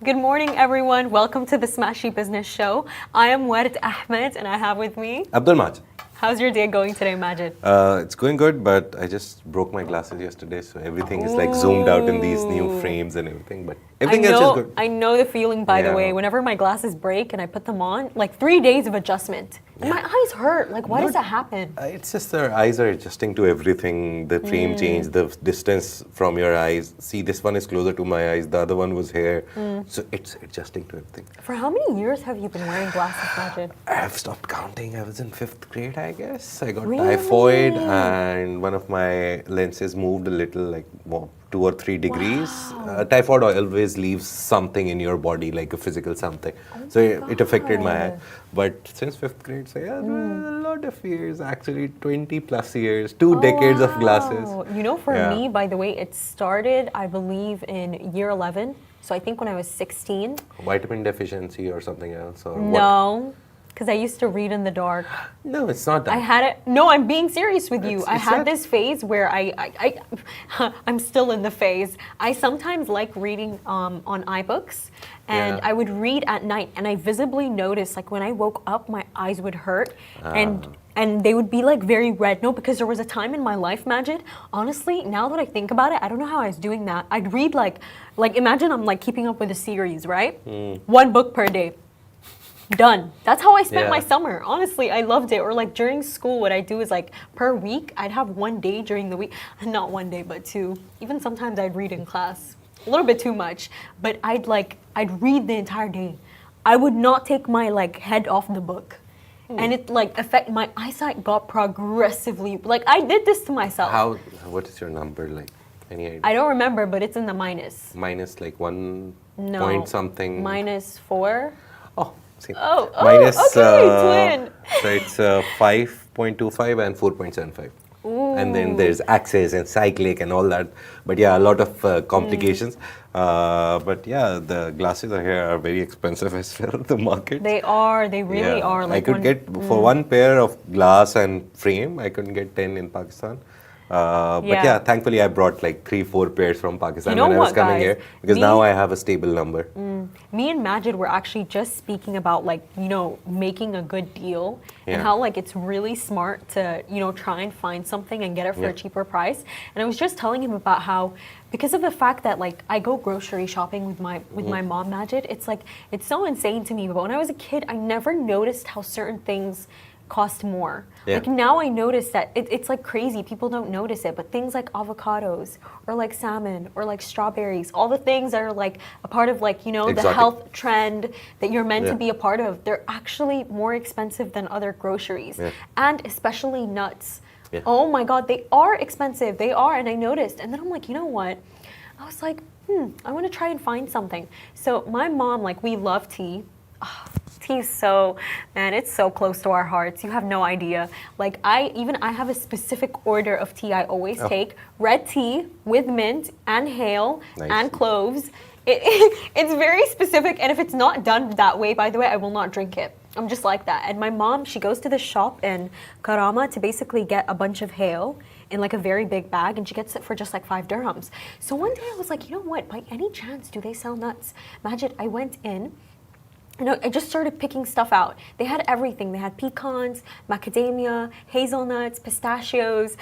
Good morning, everyone. Welcome to the Smashi Business Show. I am Ward Ahmed, and I have with me Abdul Majid. How's your day going today, Majid? It's going good, but I just broke my glasses yesterday, so everything is like zoomed out in these new frames and everything. But everything else is good. I know the feeling, by the Yeah. way. Whenever my glasses break and I put them on, like 3 days of adjustment. And my eyes hurt. Like, why does that happen? It's just their eyes are adjusting to everything. The frame change, the distance from your eyes. See, this one is closer to my eyes. The other one was here. So it's adjusting to everything. For how many years have you been wearing glasses, Majid? I've stopped counting. I was in 5th grade, I guess. I got Really? typhoid and one of my lenses moved a little, like 2 or 3 degrees. Typhoid always leaves something in your body, like a physical something. So it affected my eye. But since 5th grade, so yeah, a lot of years, actually 20 plus years, 2 decades of glasses. You know, for Yeah. me, by the way, it started, I believe, in year 11. So I think when I was 16. Vitamin deficiency or something else? Or what? No, because I used to read in the dark. No, it's not that. I had it. No, I'm being serious with you. I It's had not- this phase where I'm still in the phase. I sometimes like reading on iBooks, and Yeah. I would read at night, and I visibly noticed, like when I woke up, my eyes would hurt, and they would be like very red. No, because there was a time in my life, Majid. Honestly, now that I think about it, I don't know how I was doing that. I'd read like imagine I'm like keeping up with a series, right? 1 book per day. Done. That's how I spent my Yeah. summer. Honestly, I loved it. Or like during school, what I do is like per week, I'd have 1 day during the week. Not 1 day, but 2. Even sometimes I'd read in class. A little bit too much. But I'd read the entire day. I would not take my like head off the book. And it like my eyesight got progressively, like I did this to myself. What is your number like? Any idea? I don't remember, but it's in the minus. Minus like 1 No. point something. -4. Oh, see. Oh, Minus, okay, twin. So it's 5.25 and 4.75. And then there's access and cyclic and all that. But yeah, a lot of complications. But yeah, the glasses here are very expensive as well, the market. They are. They really are. I Like could get, for 1 pair of glass and frame, I could get 10 in Pakistan. But Yeah. yeah, thankfully I brought like 3-4 pairs from Pakistan You know when I was what, coming guys? here. Because now I have a stable number. Me and Majid were actually just speaking about like, you know, making a good deal and Yeah. how like it's really smart to, you know, try and find something and get it for a cheaper price. And I was just telling him about how, because of the fact that like I go grocery shopping with my mom, Majid, it's like, it's so insane to me. But when I was a kid, I never noticed how certain things cost more. Yeah. Like now I notice that it's like crazy. People don't notice it, but things like avocados or like salmon or like strawberries, all the things that are like a part of like, you know, the Exotic. health trend that you're meant to Yeah. be a part of, they're actually more expensive than other groceries. Yeah. And especially nuts. Yeah. Oh my God, they are expensive. They are. And I noticed. And then I'm like, you know what? I was like, I want to try and find something. So my mom, like, we love tea. Tea is so, man, it's so close to our hearts. You have no idea. Like I have a specific order of tea I always take. Red tea with mint and hale Nice. and cloves. It's very specific, and if it's not done that way, by the way, I will not drink it. I'm just like that. And my mom, she goes to the shop in Karama to basically get a bunch of hale in like a very big bag, and she gets it for just like 5 dirhams. So one day I was like, you know what, by any chance do they sell nuts? Majid, I went in, and I just started picking stuff out. They had everything. They had pecans, macadamia, hazelnuts, pistachios,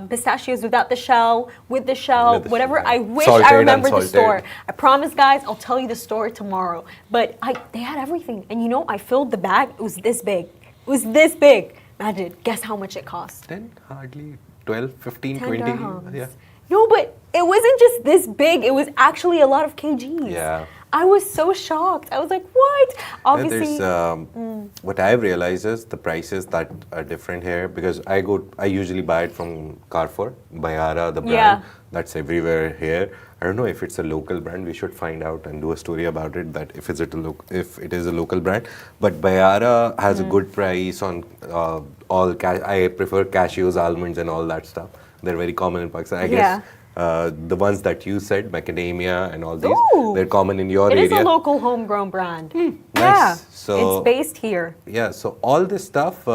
pistachios without the shell, with the shell, With the whatever. shell, I yeah. wish Salted, I remembered the unsalted. store. I promise, guys, I'll tell you the story tomorrow. But they had everything. And you know, I filled the bag. It was this big. It was this big. Imagine, guess how much it cost? Then hardly 12, 15, 10 20. dirhams. Yeah. No, but it wasn't just this big. It was actually a lot of kgs. Yeah. I was so shocked. I was like, what? Obviously. There's what I've realized is the prices that are different here, because I usually buy it from Carrefour, Bayara, the brand Yeah. that's everywhere here. I don't know if it's a local brand. We should find out and do a story about it, that if it is a local brand. But Bayara has a good price on all I prefer cashews, almonds and all that stuff. They're very common in Pakistan. I guess the ones that you said, macadamia and all these, Ooh. they're common in your It area. is a local homegrown brand. Yeah, Nice. So- it's based here. Yeah, so all this stuff,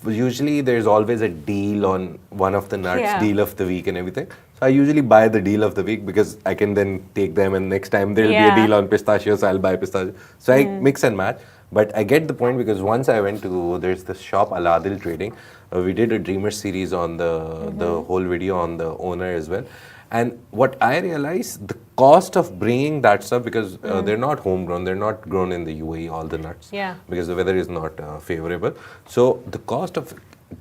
usually there's always a deal on one of the nuts, Yeah. deal of the week and everything. So I usually buy the deal of the week because I can then take them, and next time there will be a deal on pistachios, so I'll buy pistachio. So I mix and match. But I get the point because once I went to, there's this shop, Al Adil Trading. We did a Dreamer series on the whole video on the owner as well. And what I realized, the cost of bringing that stuff, because they're not homegrown, they're not grown in the UAE, all the nuts, because the weather is not favorable. So the cost of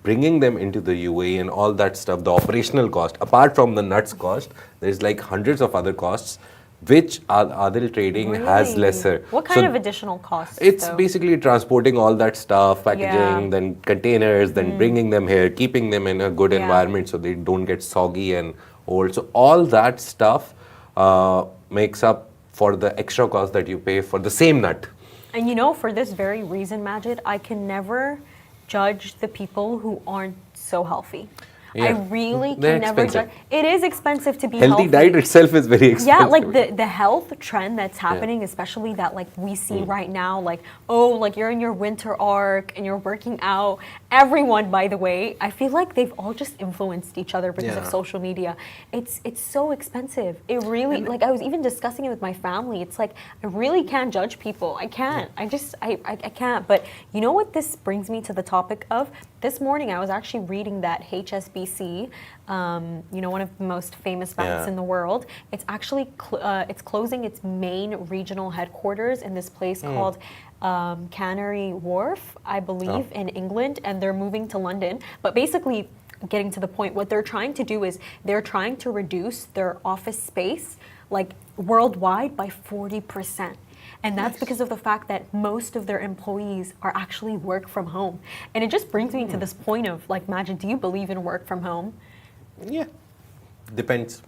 bringing them into the UAE and all that stuff, the operational cost, apart from the nuts cost, there's like hundreds of other costs, which Adil Trading has lesser. What kind of additional costs? It's basically transporting all that stuff, packaging, then containers, then bringing them here, keeping them in a good environment so they don't get soggy and old. So all that stuff makes up for the extra cost that you pay for the same nut. And you know, for this very reason, Majid, I can never judge the people who aren't so healthy. I really can never judge. It is expensive to be healthy. Healthy diet itself is very expensive. Yeah, like the health trend that's happening, especially that like we see right now, like, oh, like you're in your winter arc and you're working out. Everyone, by the way, I feel like they've all just influenced each other because of social media. It's so expensive. It really, like I was even discussing it with my family. It's like, I really can't judge people. I can't. I can't. But you know what this brings me to the topic of? This morning I was actually reading that HSBC, you know, one of the most famous banks in the world, it's actually it's closing its main regional headquarters in this place called Canary Wharf, I believe, in England, and they're moving to London. But basically, getting to the point, what they're trying to do is they're trying to reduce their office space, like worldwide, by 40%. And that's because of the fact that most of their employees are actually work from home. And it just brings me to this point of, like, Majid, do you believe in work from home? Yeah. Depends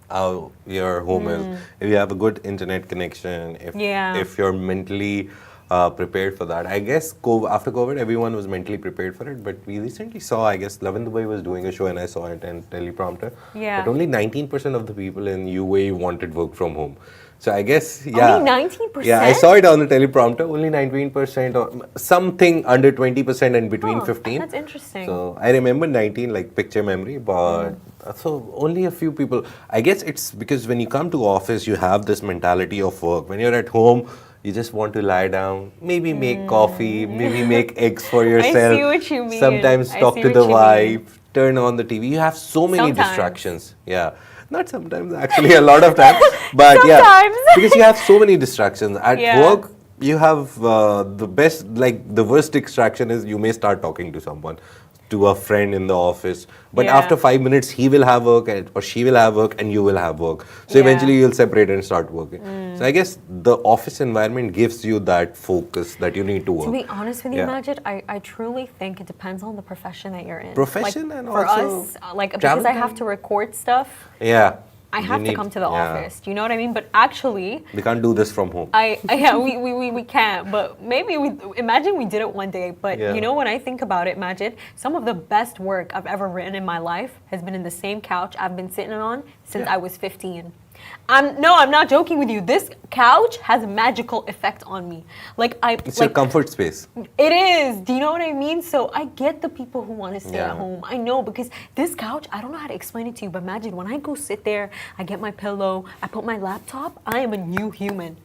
how your home is. If you have a good internet connection, if you're mentally prepared for that. I guess after COVID, everyone was mentally prepared for it. But we recently saw, I guess, Love in Dubai was doing a show and I saw it on teleprompter. Yeah. But only 19% of the people in UAE wanted work from home. So I guess, yeah. Only 19%? Yeah, I saw it on the teleprompter. Only 19% or something under 20% and between 15. That's interesting. So I remember 19, like picture memory, but so only a few people. I guess it's because when you come to office, you have this mentality of work. When you're at home, you just want to lie down, maybe make coffee, maybe make eggs for yourself. I see what you mean. Sometimes talk to the wife, turn on the TV. You have so many distractions. Yeah. Not sometimes, actually, a lot of times. But sometimes. Because you have so many distractions. At work, you have the best, like the worst distraction is you may start talking to someone, to a friend in the office. But after 5 minutes, he will have work or she will have work and you will have work. So eventually you'll separate and start working. So I guess the office environment gives you that focus that you need to work. To be honest with you, Majid, I truly think it depends on the profession that you're in. Profession, like, and for also us, like because I have to record stuff. Yeah. I have to come to the office. Do you know what I mean? But actually, we can't do this from home. We can't. But maybe imagine we did it one day. But you know, when I think about it, Majid, some of the best work I've ever written in my life has been in the same couch I've been sitting on since I was 15. I'm not joking with you. This couch has a magical effect on me. It's your comfort space. It is. Do you know what I mean? So I get the people who want to stay at home. I know, because this couch, I don't know how to explain it to you, but imagine when I go sit there, I get my pillow, I put my laptop, I am a new human.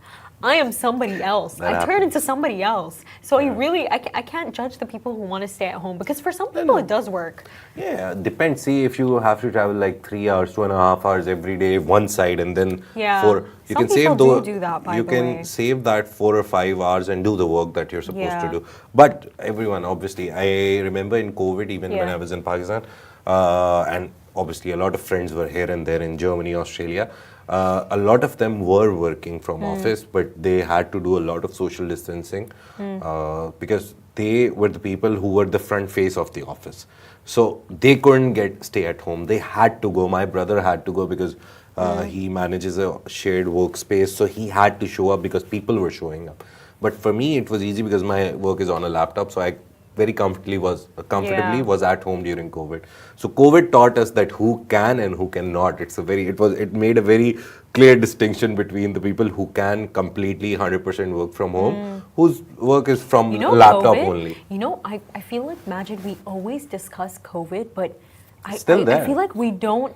I am somebody else. I turn into somebody else. So I can't judge the people who want to stay at home, because for some people it does work. Yeah, depends. See, if you have to travel like 3 hours, 2.5 hours every day, one side, and then you can save save that 4 or 5 hours and do the work that you're supposed to do. But everyone, obviously, I remember in COVID, even when I was in Pakistan, and obviously a lot of friends were here and there in Germany, Australia. A lot of them were working from office, but they had to do a lot of social distancing because they were the people who were the front face of the office. So they couldn't stay at home. They had to go. My brother had to go because he manages a shared workspace. So he had to show up because people were showing up. But for me, it was easy because my work is on a laptop. So I very comfortably was at home during COVID. So COVID taught us that who can and who cannot. It made a very clear distinction between the people who can completely 100% work from home, whose work is from laptop COVID, only. You know, I feel like, Majid, we always discuss COVID, but I feel like we don't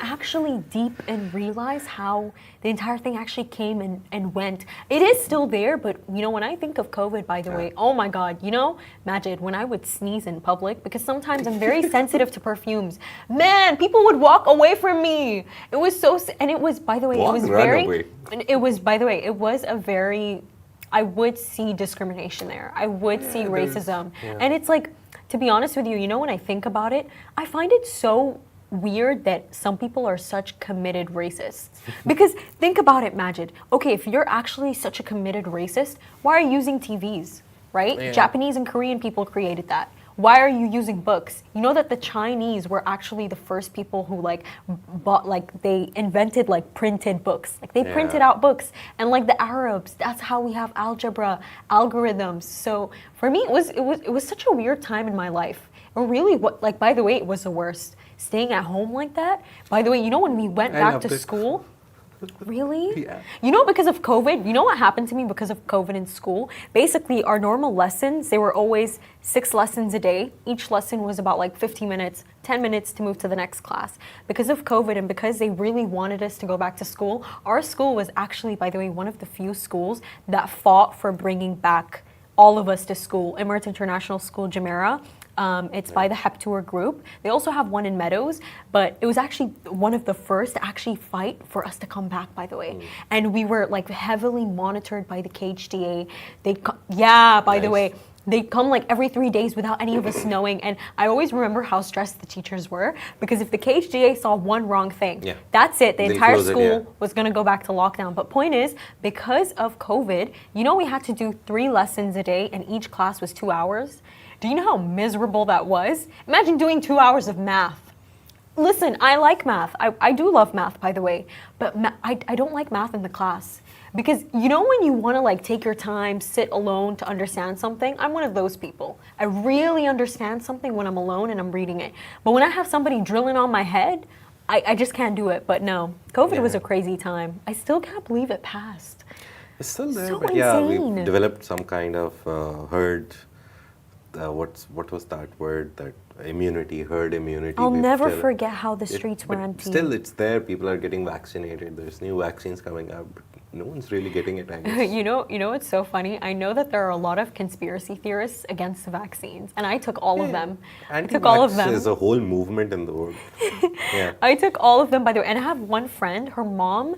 actually deep and realize how the entire thing actually came and went. It is still there, but you know, when I think of COVID, by the way, oh my God, you know, Majid, when I would sneeze in public, because sometimes I'm very sensitive to perfumes, man, people would walk away from me. It was so, and it was, by the way, it was very, it was, by the way, it was a very, I would see discrimination there. I would see racism. And it's like, to be honest with you, you know, when I think about it, I find it so weird that some people are such committed racists. Because think about it, Majid. Okay, if you're actually such a committed racist, why are you using TVs, right? Yeah. Japanese and Korean people created that. Why are you using books? You know that the Chinese were actually the first people who they invented like printed books. Like they printed out books. And like the Arabs, that's how we have algebra, algorithms. So for me, it was such a weird time in my life. Or really, by the way, it was the worst. Staying at home like that. By the way, you know when we went back to school? Really? Yeah. You know, because of COVID, you know what happened to me because of COVID in school? Basically, our normal lessons, they were always 6 lessons a day. Each lesson was about like 15 minutes, 10 minutes to move to the next class. Because of COVID and because they really wanted us to go back to school, our school was actually, by the way, one of the few schools that fought for bringing back all of us to school. Emirates International School, Jumeirah. It's by the Heptour group. They also have one in Meadows, but it was actually one of the first to actually fight for us to come back, by the way. And we were like heavily monitored by the KHDA. By the way, they come like every 3 days without any of us knowing. And I always remember how stressed the teachers were because if the KHDA saw one wrong thing, that's it. The entire school was going to go back to lockdown. But point is, because of COVID, you know, we had to do 3 lessons a day and each class was 2 hours. Do you know how miserable that was? Imagine doing 2 hours of math. Listen, I like math. I do love math, by the way. But I don't like math in the class. Because you know when you want to like take your time, sit alone to understand something? I'm one of those people. I really understand something when I'm alone and I'm reading it. But when I have somebody drilling on my head, I just can't do it. But no, COVID was a crazy time. I still can't believe it passed. It's still there, so but insane. We've developed some kind of herd. What was that word? That immunity, herd immunity. I'll never forget how the streets were empty. Still, it's there. People are getting vaccinated. There's new vaccines coming up. But no one's really getting it, I guess. You know what's so funny? I know that there are a lot of conspiracy theorists against the vaccines, and I took all of them. I took all of them. There's a whole movement in the world. I took all of them, by the way. And I have one friend, her mom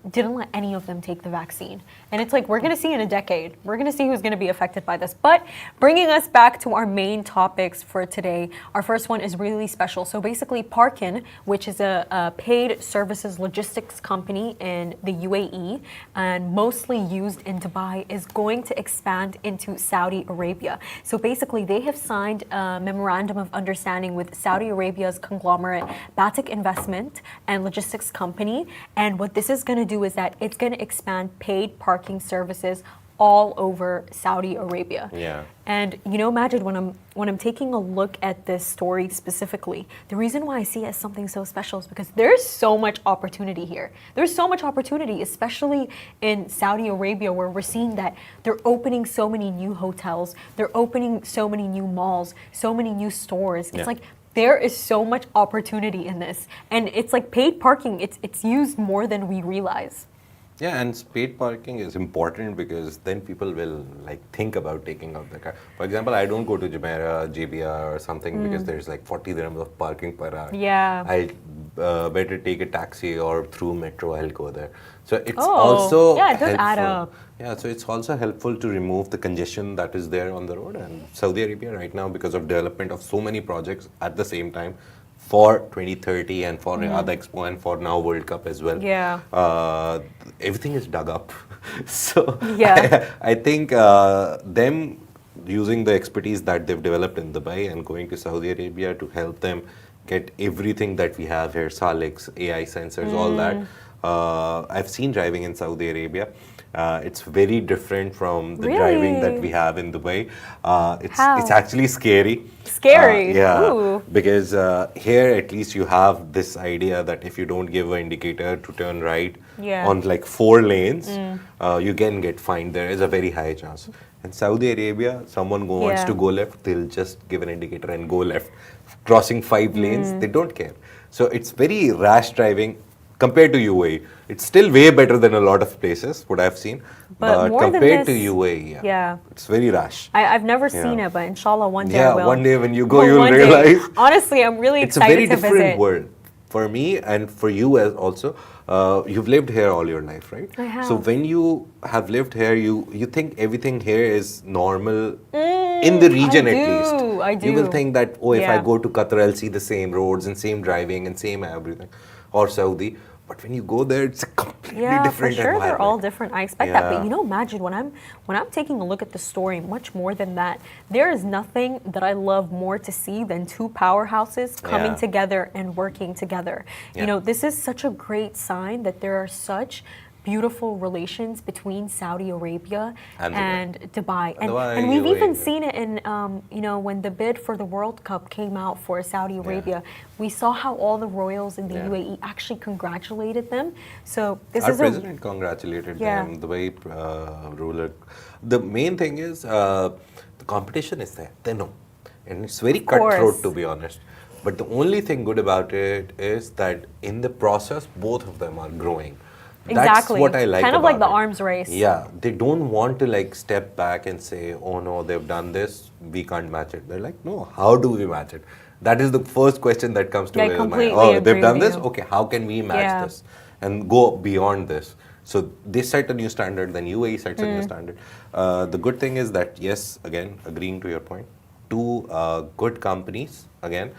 didn't let any of them take the vaccine. And it's like, we're going to see in a decade. We're going to see who's going to be affected by this. But bringing us back to our main topics for today, our first one is really special. So basically, Parkin, which is a paid services logistics company in the UAE and mostly used in Dubai, is going to expand into Saudi Arabia. So basically, they have signed a memorandum of understanding with Saudi Arabia's conglomerate BATIC Investment and Logistics Company. And what this is going to do is that it's going to expand paid parking services all over Saudi Arabia. Yeah. And you know, Majid, when I'm taking a look at this story specifically, the reason why I see it as something so special is because there's so much opportunity here. There's so much opportunity, especially in Saudi Arabia, where we're seeing that they're opening so many new hotels, they're opening so many new malls, so many new stores. It's like there is so much opportunity in this. And it's like paid parking, it's used more than we realize. Yeah, and paid parking is important because then people will like think about taking out the car. For example, I don't go to Jumeirah, JBR or something because there's like 40 dirhams of parking per hour. Yeah. I'll better take a taxi or through metro, I'll go there. So it's also it does add up. Yeah, so it's also helpful to remove the congestion that is there on the road. And Saudi Arabia right now, because of development of so many projects at the same time, for 2030 and for Riyadh Expo and for now World Cup as well. Yeah. Everything is dug up. So I think them using the expertise that they've developed in Dubai and going to Saudi Arabia to help them get everything that we have here, Salix, AI sensors, all that. I've seen driving in Saudi Arabia. It's very different from the driving that we have in Dubai. It's actually scary. Scary? Because here at least you have this idea that if you don't give an indicator to turn right on like 4 lanes, you can get fined. There is a very high chance. In Saudi Arabia, someone wants to go left, they'll just give an indicator and go left. crossing 5 lanes. They don't care. So it's very rash driving compared to UAE. It's still way better than a lot of places, what I've seen. But more compared than to this, UAE, yeah. it's very rash. I've never seen it, but inshallah one day I will. One day when you go, But you'll one day, realize. honestly, I'm really It's a excited very to different visit. world for me and for you as also. You've lived here all your life, right? I have. So when you have lived here, you think everything here is normal in the region at least. I do. You will think that, oh, if I Yeah. go to Qatar, I'll see the same roads and same driving and same everything, or Saudi. But when you go there, it's a completely Yeah, for different sure, environment. they're all different. I expect that, but Yeah. you know, Majid, when I'm taking a look at the story, much more than that, there is nothing that I love more to see than two powerhouses coming Yeah. together and working together. Yeah. You know, this is such a great sign that there are such beautiful relations between Saudi Arabia And and Dubai. Dubai, And we've even UAE. seen it in, you know, when the bid for the World Cup came out for Saudi Arabia, we saw how all the royals in the Yeah. UAE actually congratulated them. So this Our is president congratulated Yeah. them, the way ruler. The main thing is the competition is there. They know. And it's very cutthroat, course. to be honest. But the only thing good about it is that in the process, both of them are growing. Exactly. That's what I like Kind of about like the it. arms race. Yeah, they don't want to like step back and say, oh no, they've done this, we can't match it. They're like, no, how do we match it? That is the first question that comes to I my mind. completely Oh, agree they've done with this? you. Okay, how can we match Yeah. this? And go beyond this. So they set a new standard, then UAE sets a new standard. The good thing is that, yes, again, agreeing to your point, two good companies, again,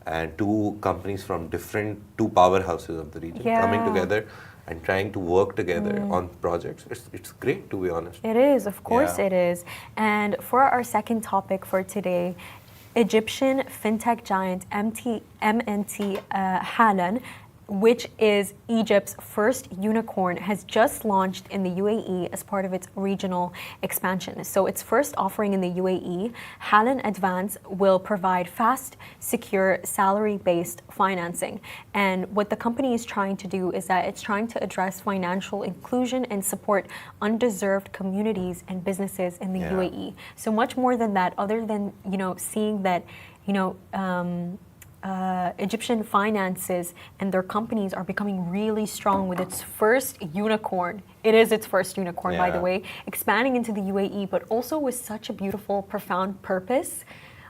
and two companies from two powerhouses of the region coming Yeah. together and trying to work together on projects. It's great, to be honest. It is, of course Yeah. it is. And for our second topic for today, Egyptian fintech giant MNT-Halan, which is Egypt's first unicorn, has just launched in the UAE as part of its regional expansion. So its first offering in the UAE, Halan Advance, will provide fast, secure, salary-based financing. And what the company is trying to do is that it's trying to address financial inclusion and support undeserved communities and businesses in the Yeah. UAE. So much more than that, other than, you know, seeing that, you know, Egyptian finances and their companies are becoming really strong with its first unicorn. It is its first unicorn, by the Yeah. way, expanding into the UAE, but also with such a beautiful, profound purpose.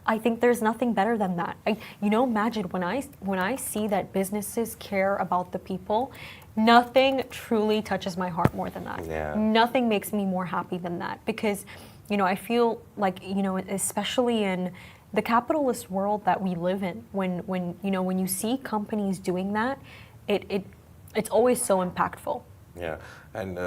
I think there's nothing better than that. You know, Majid, when I see that businesses care about the people, nothing truly touches my heart more than that. Yeah. Nothing makes me more happy than that, because, you know, I feel like, you know, especially in the capitalist world that we live in, when you know, when you see companies doing that, it's always so impactful. Yeah, and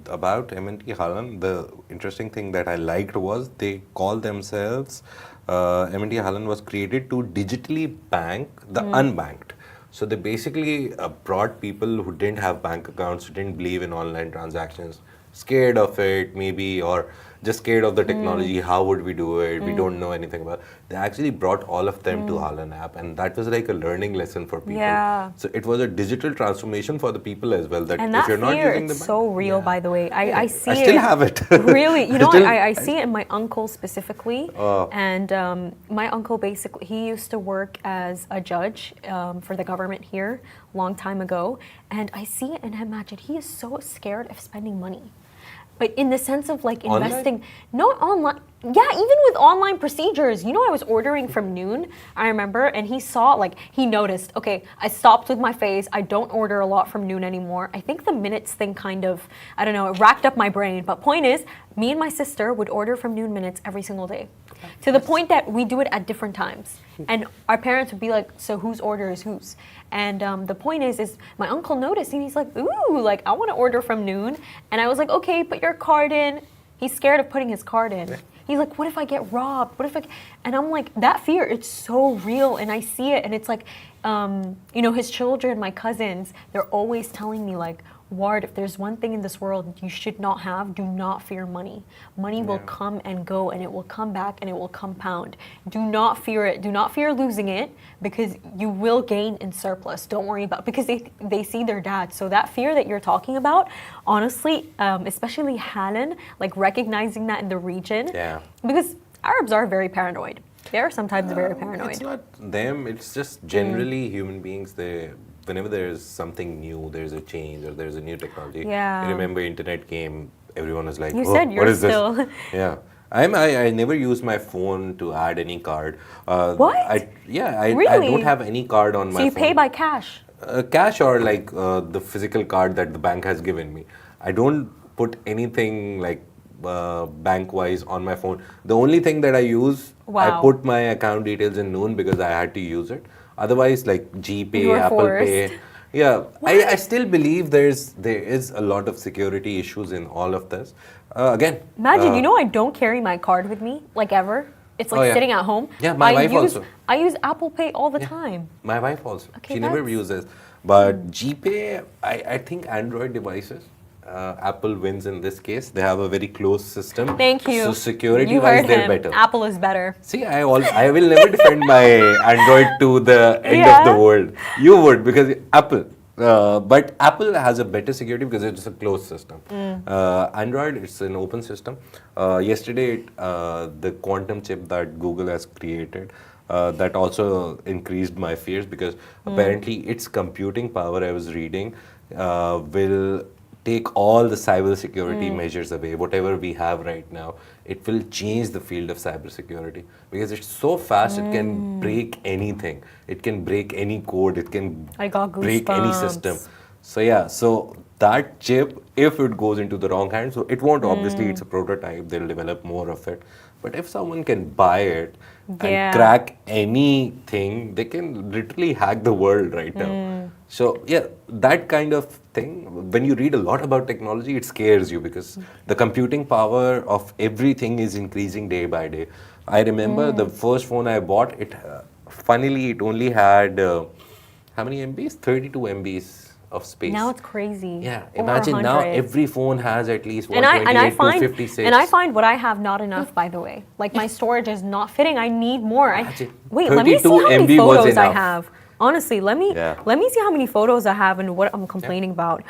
about MNT-Halan, the interesting thing that I liked was they call themselves, MNT-Halan was created to digitally bank the unbanked. So they basically brought people who didn't have bank accounts, who didn't believe in online transactions, scared of it maybe, or just scared of the technology. How would we do it? We don't know anything about it. They actually brought all of them to Halan app, and that was like a learning lesson for people. Yeah. So it was a digital transformation for the people as well. That And if that you're not fear, using the it's bank, so real, by the way. I see it. I still have it. Really, you know, still- I see it in my uncle specifically. Oh. And my uncle basically, he used to work as a judge for the government here long time ago. And I see it and I imagine he is so scared of spending money. But in the sense of like Online? investing, not online. Yeah, even with online procedures. You know, I was ordering from Noon, I remember, and he saw, like, he noticed, okay, I stopped with my phase. I don't order a lot from Noon anymore. I think the minutes thing kind of, I don't know, it racked up my brain. But point is, me and my sister would order from Noon minutes every single day. To the point that we do it at different times. And our parents would be like, so whose order is whose? And the point is my uncle noticed and he's like, ooh, like I want to order from Noon. And I was like, okay, put your card in. He's scared of putting his card in. He's like, what if I get robbed? What if and I'm like, that fear, it's so real. And I see it. And it's like, you know, his children, my cousins, they're always telling me like, Ward, if there's one thing in this world you should not have, do not fear money. Money will come and go, and it will come back and it will compound. Do not fear it. Do not fear losing it, because you will gain in surplus. Don't worry about it, because they see their dad. So that fear that you're talking about, honestly, especially Halan, like recognizing that in the region, Yeah. because Arabs are very paranoid. They're sometimes very It's paranoid. not them. It's just generally human beings. Whenever there's something new, there's a change or there's a new technology. Yeah. You remember internet came, everyone was like, You "Oh, said what you're is still. this?" Yeah. I never use my phone to add any card. What? I Really? don't have any card on So my you phone. pay by cash. Cash or like the physical card that the bank has given me. I don't put anything like bank wise on my phone. The only thing that I use, I Wow. put my account details in Noon because I had to use it. Otherwise, like You GPay, were Apple forced. Pay. Yeah, I still believe there is a lot of security issues in all of this. Again, Imagine, I don't carry my card with me, like ever. It's like Oh, yeah. sitting at home. Yeah, my wife also. I use Apple Pay all the time. my wife also. Okay, She never that's- uses. But GPay, I think Android devices, Apple wins in this case. They have a very closed system. Thank you. So security You wise, heard they're him. better. Apple is better. See, I will never defend my Android to the end of Yeah. the world. You would because Apple. But Apple has a better security because it's a closed system. Android, it's an open system. Yesterday, the quantum chip that Google has created, that also increased my fears because apparently its computing power, I was reading, will take all the cybersecurity measures away, whatever we have right now. It will change the field of cybersecurity because it's so fast. It can break anything. It can break any code. It can I got break any system. goosebumps. So yeah, so that chip, if it goes into the wrong hands, so it won't. Obviously, it's a prototype. They'll develop more of it. But if someone can buy it Yeah. and crack anything, they can literally hack the world right now. So yeah, that kind of thing. When you read a lot about technology, it scares you because the computing power of everything is increasing day by day. I remember the first phone I bought. Funnily, it only had how many MBs? 32 MBs of space. Now it's crazy. Yeah, Over imagine now 100. every phone has at least and I 128, find 256. and I find what I have not enough. By the way, like my storage is not fitting. I need more. Imagine. Wait, let me see 32 how many MB was photos I enough. have. Honestly, let me see how many photos I have and what I'm complaining about.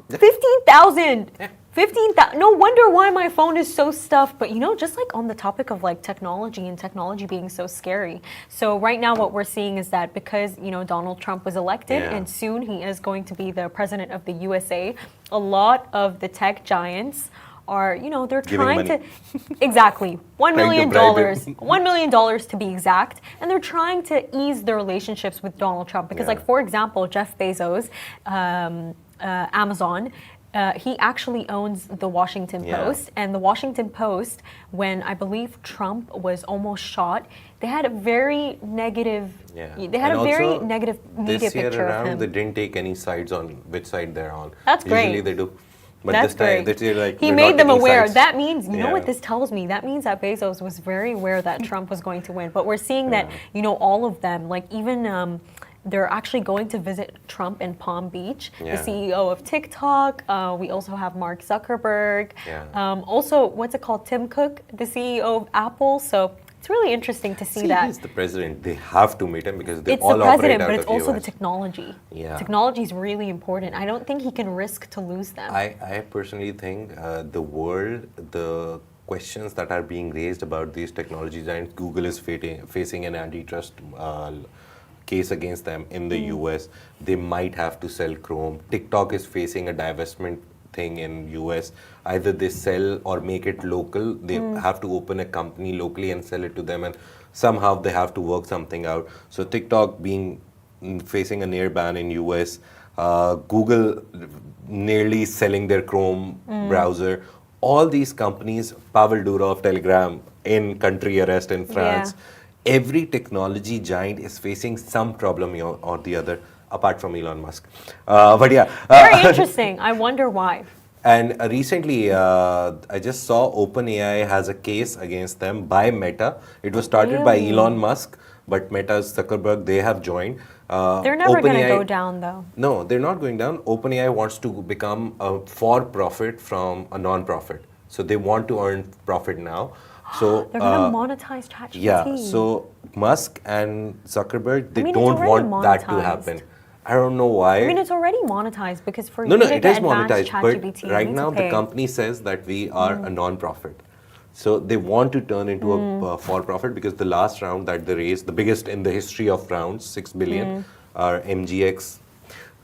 15,000. 15,000. No wonder why my phone is so stuffed. But just like on the topic of like technology and technology being so scary. So right now what we're seeing is that because, Donald Trump was elected and soon he is going to be the president of the USA, a lot of the tech giants are, they're Giving trying money. to exactly $1 million, bribe him. $1 million to be exact, and they're trying to ease their relationships with Donald Trump because, like for example, Jeff Bezos, Amazon. He actually owns the Washington Post, and the Washington Post, when I believe Trump was almost shot, they had a very negative. They had And a very also, negative media this year picture around, of him. they didn't take any sides on which side they're on. That's great. Usually they do. But That's this year, like, he we're made not them taking aware. sides. That means, you know Yeah. what this tells me? That means that Bezos was very aware that Trump was going to win. But we're seeing that, all of them, like even they're actually going to visit Trump in Palm Beach, the CEO of TikTok. We also have Mark Zuckerberg. Also, what's it called? Tim Cook, the CEO of Apple. So it's really interesting to see that. He's the president. They have to meet him because they It's all the operate president, out but it's of also US. the technology. Yeah. Technology is really important. I don't think he can risk to lose them. I personally think the world, the questions that are being raised about these technologies, and Google is facing an antitrust case against them in the US. They might have to sell Chrome. TikTok is facing a divestment thing in US. Either they sell or make it local. They have to open a company locally and sell it to them, and somehow they have to work something out. So TikTok being facing a near ban in US, Google nearly selling their Chrome browser. All these companies, Pavel Durov, Telegram, in country arrest in France. Every technology giant is facing some problem or the other, apart from Elon Musk. But yeah. Very interesting. I wonder why. And recently, I just saw OpenAI has a case against them by Meta. It was started by Elon Musk, but Meta's Zuckerberg, they have joined. They're never going to go down, though. No, they're not going down. OpenAI wants to become a for-profit from a non-profit. So they want to earn profit now. So they're going to monetize ChatGPT. yeah. So Musk and Zuckerberg, they it's don't already want that to monetized. happen. I don't know why. I mean, it's already monetized because for No, you to it get is advanced monetized. ChatGPT, But right you need now, to the pay. company says that we are a non-profit. So they want to turn into a for-profit because the last round that they raised, the biggest in the history of rounds, 6 billion, are MGX,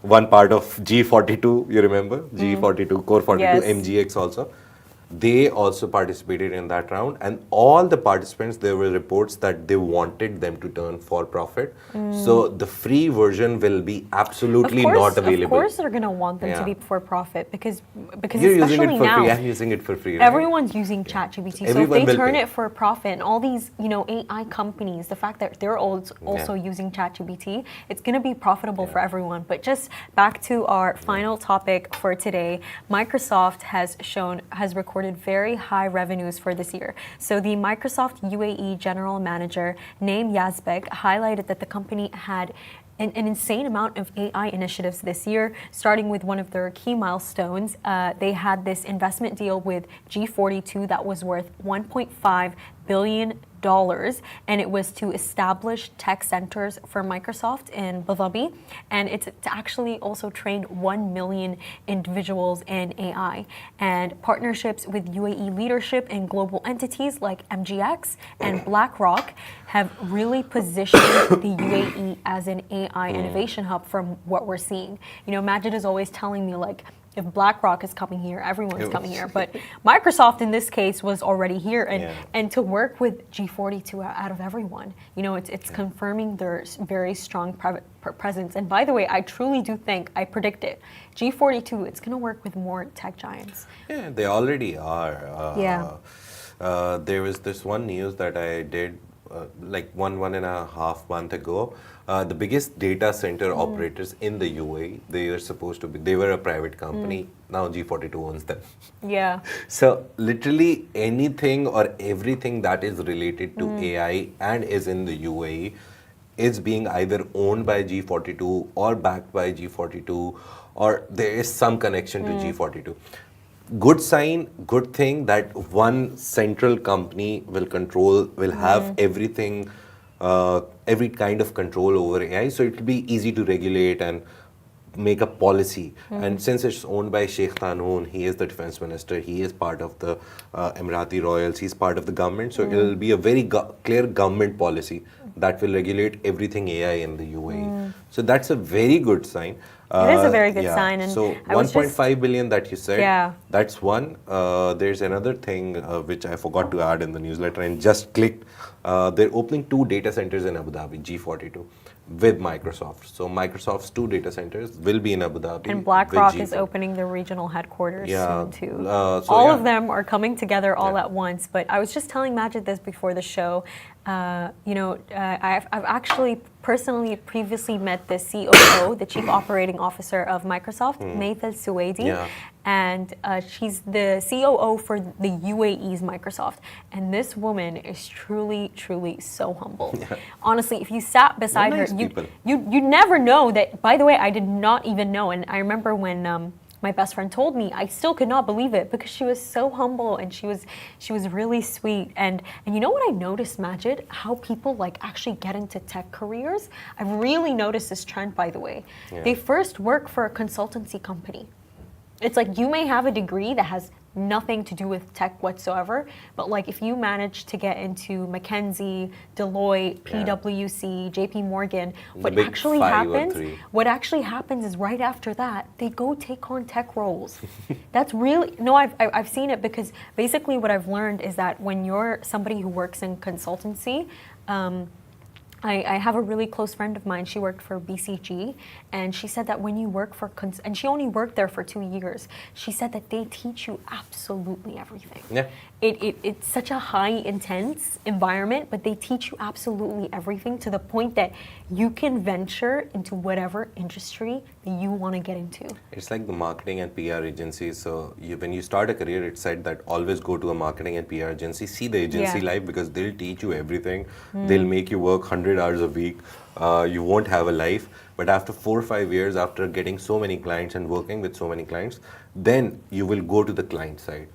one part of G42, you remember? G42, Core 42, Yes. MGX also. They also participated in that round, and all the participants, there were reports that they wanted them to turn for profit. So the free version will be absolutely not available. Of course, they're gonna want them to Yeah. be for profit because You're using especially it for now, free. I'm using it for free. Right? everyone's using ChatGPT. So Everyone if they will turn pay. it for profit, and all these AI companies, the fact that they're also using ChatGPT, it's gonna be profitable for everyone. But just back to our final topic for today, Microsoft has recorded very high revenues for this year. So the Microsoft UAE General Manager, Naeem Yazbek, highlighted that the company had an insane amount of AI initiatives this year, starting with one of their key milestones. They had this investment deal with G42 that was worth $1.5 billion, and it was to establish tech centers for Microsoft in Abu Dhabi, and it's to actually also train 1 million individuals in AI. And partnerships with UAE leadership and global entities like MGX and BlackRock have really positioned the UAE as an AI innovation hub from what we're seeing. Majid is always telling me, like, if BlackRock is coming here, everyone's coming here. But Microsoft in this case was already here, and to work with G42 out of everyone, it's confirming their very strong private presence. And by the way, I truly do think, I predict it, G42, it's going to work with more tech giants. Yeah, they already are. There was this one news that I did like one and a half month ago. The biggest data center operators in the UAE, they were a private company. Now G42 owns them. Yeah. So literally anything or everything that is related to AI and is in the UAE is being either owned by G42 or backed by G42, or there is some connection to G42. Good sign, good thing that one central company will have everything, every kind of control over AI. So it will be easy to regulate and make a policy. And since it's owned by Sheikh Tanoon, he is the defense minister, he is part of the Emirati royals, he's part of the government. So it will be a very clear government policy that will regulate everything AI in the UAE. So that's a very good sign. It is a very good sign. And so 1.5 billion that you said, that's one. There's another thing which I forgot to add in the newsletter and just clicked. They're opening 2 data centers in Abu Dhabi, G42, with Microsoft. So Microsoft's 2 data centers will be in Abu Dhabi. And BlackRock is opening their regional headquarters soon too. All of them are coming together all at once. But I was just telling Majid this before the show. I've actually personally previously met the COO, the Chief Operating Officer of Microsoft, Maytha Suwaidi, and she's the COO for the UAE's Microsoft. And this woman is truly, truly so humble. Honestly, if you sat beside her, you'd never know that. By the way, I did not even know, and I remember when my best friend told me, I still could not believe it because she was so humble and she was really sweet. And you know what I noticed, Majid? How people actually get into tech careers. I've really noticed this trend, by the way. They first work for a consultancy company. It's like you may have a degree that has nothing to do with tech whatsoever, but if you manage to get into McKinsey, Deloitte, PwC, JP Morgan, what actually happens is right after that they go take on tech roles. That's really I've seen it, because basically what I've learned is that when you're somebody who works in consultancy, I have a really close friend of mine. She worked for BCG, and she said that when you work for, and she only worked there for 2 years, she said that they teach you absolutely everything. Yeah. It's such a high intense environment, but they teach you absolutely everything to the point that you can venture into whatever industry that you want to get into. It's like the marketing and PR agencies. So when you start a career, it's said that always go to a marketing and PR agency, see the agency life, because they'll teach you everything. They'll make you work 100 hours a week. You won't have a life. But after 4 or 5 years, after getting so many clients and working with so many clients, then you will go to the client side.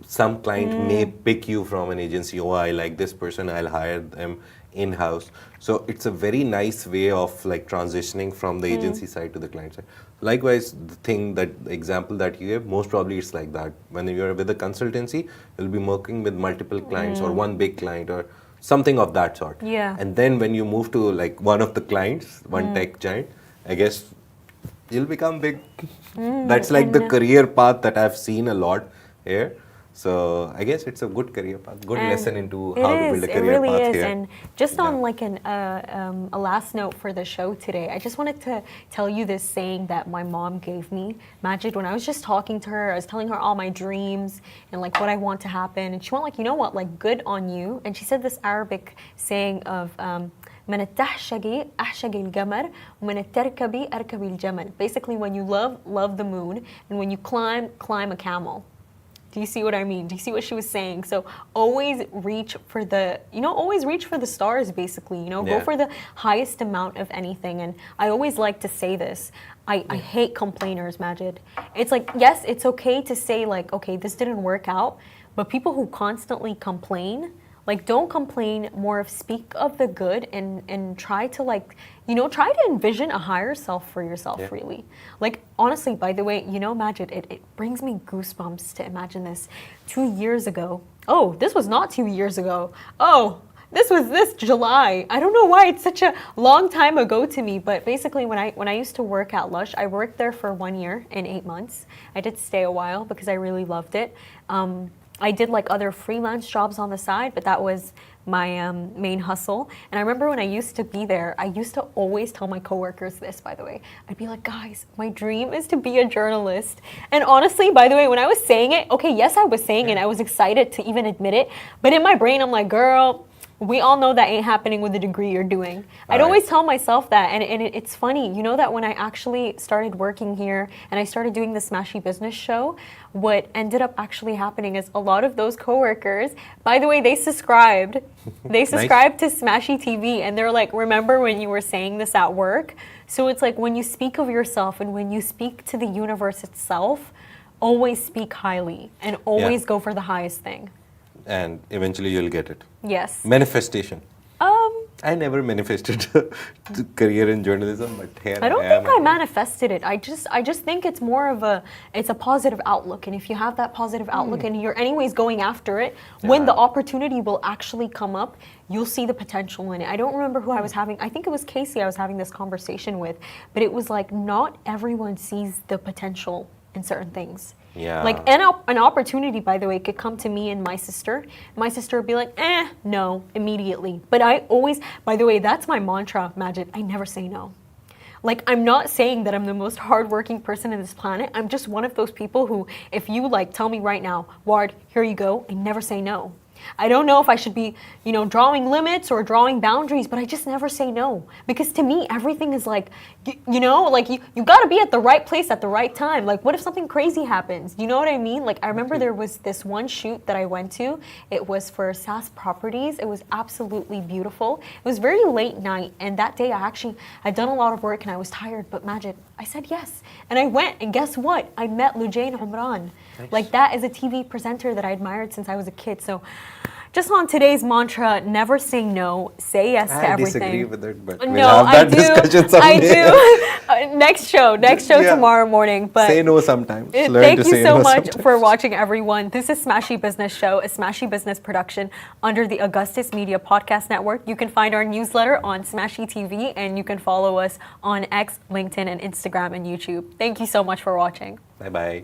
Some client may pick you from an agency. Oh, I like this person, I'll hire them in-house. So it's a very nice way of like transitioning from the agency side to the client side. Likewise, the example that you gave, most probably it's like that. When you're with a consultancy, you'll be working with multiple clients or one big client or something of that sort. Yeah. And then when you move to like one of the clients, one tech giant, I guess you'll become big. That's like the career path that I've seen a lot here. So I guess it's a good career path, good lesson into how to build a career path. It really is. here. And just on like a last note for the show today, I just wanted to tell you this saying that my mom gave me, Majid, when I was just talking to her. I was telling her all my dreams and like what I want to happen, and she went like, you know what, like good on you. And she said this Arabic saying of من التحشقي أحشقي القمر ومن التركبي أركبي الجمل. Basically, when you love the moon, and when you climb a camel. Do you see what I mean? Do you see what she was saying? So always reach for the stars, basically, go for the highest amount of anything. And I always like to say this. I hate complainers, Majid. It's like, yes, it's okay to say like, okay, this didn't work out, but people who constantly complain, like, don't complain, more of speak of the good and try to like, try to envision a higher self for yourself, really. Like, honestly, by the way, Majid, it brings me goosebumps to imagine this. 2 years ago, this was not 2 years ago. This was this July. I don't know why it's such a long time ago to me, but basically when I used to work at Lush, I worked there for 1 year and 8 months. I did stay a while because I really loved it. I did like other freelance jobs on the side, but that was my main hustle. And I remember when I used to be there, I used to always tell my coworkers this, by the way. I'd be like, guys, my dream is to be a journalist. And honestly, by the way, when I was saying it, okay, yes, I was saying it. I was excited to even admit it. But in my brain, I'm like, girl, we all know that ain't happening with the degree you're doing. I'd always tell myself that. And it's funny, that when I actually started working here and I started doing the Smashi business show, what ended up actually happening is a lot of those coworkers, by the way, they subscribed. They subscribed to Smashi TV, and they're like, remember when you were saying this at work? So it's like when you speak of yourself and when you speak to the universe itself, always speak highly and always go for the highest thing. And eventually you'll get it. Yes. Manifestation. I never manifested a career in journalism, but here I don't think I manifested it. I just think it's more of it's a positive outlook, and if you have that positive outlook and you're anyways going after it, when the opportunity will actually come up, you'll see the potential in it. I don't remember who I was having. I think it was KSA I was having this conversation with, but it was like not everyone sees the potential in certain things. Yeah. Like an opportunity, by the way, could come to me and my sister. My sister would be like, no, immediately. But I always, by the way, that's my mantra, Majid. I never say no. Like, I'm not saying that I'm the most hardworking person in this planet. I'm just one of those people who, if you like tell me right now, Ward, here you go, I never say no. I don't know if I should be, drawing limits or drawing boundaries, but I just never say no. Because to me, everything is like, you got to be at the right place at the right time. Like, what if something crazy happens? You know what I mean? Like, I remember there was this one shoot that I went to. It was for SAS Properties. It was absolutely beautiful. It was very late night, and that day I'd done a lot of work and I was tired, but Majid, I said yes. And I went, and guess what? I met Lujain Umran. Nice. Like, that is a TV presenter that I admired since I was a kid. So just on today's mantra, never say no, say yes to everything. I disagree with it, but we'll have that discussion someday. I do. Next show tomorrow morning. But say no sometimes. Thank you so much for watching, everyone. This is Smashi Business Show, a Smashi Business production under the Augustus Media Podcast Network. You can find our newsletter on Smashi TV, and you can follow us on X, LinkedIn, and Instagram and YouTube. Thank you so much for watching. Bye-bye.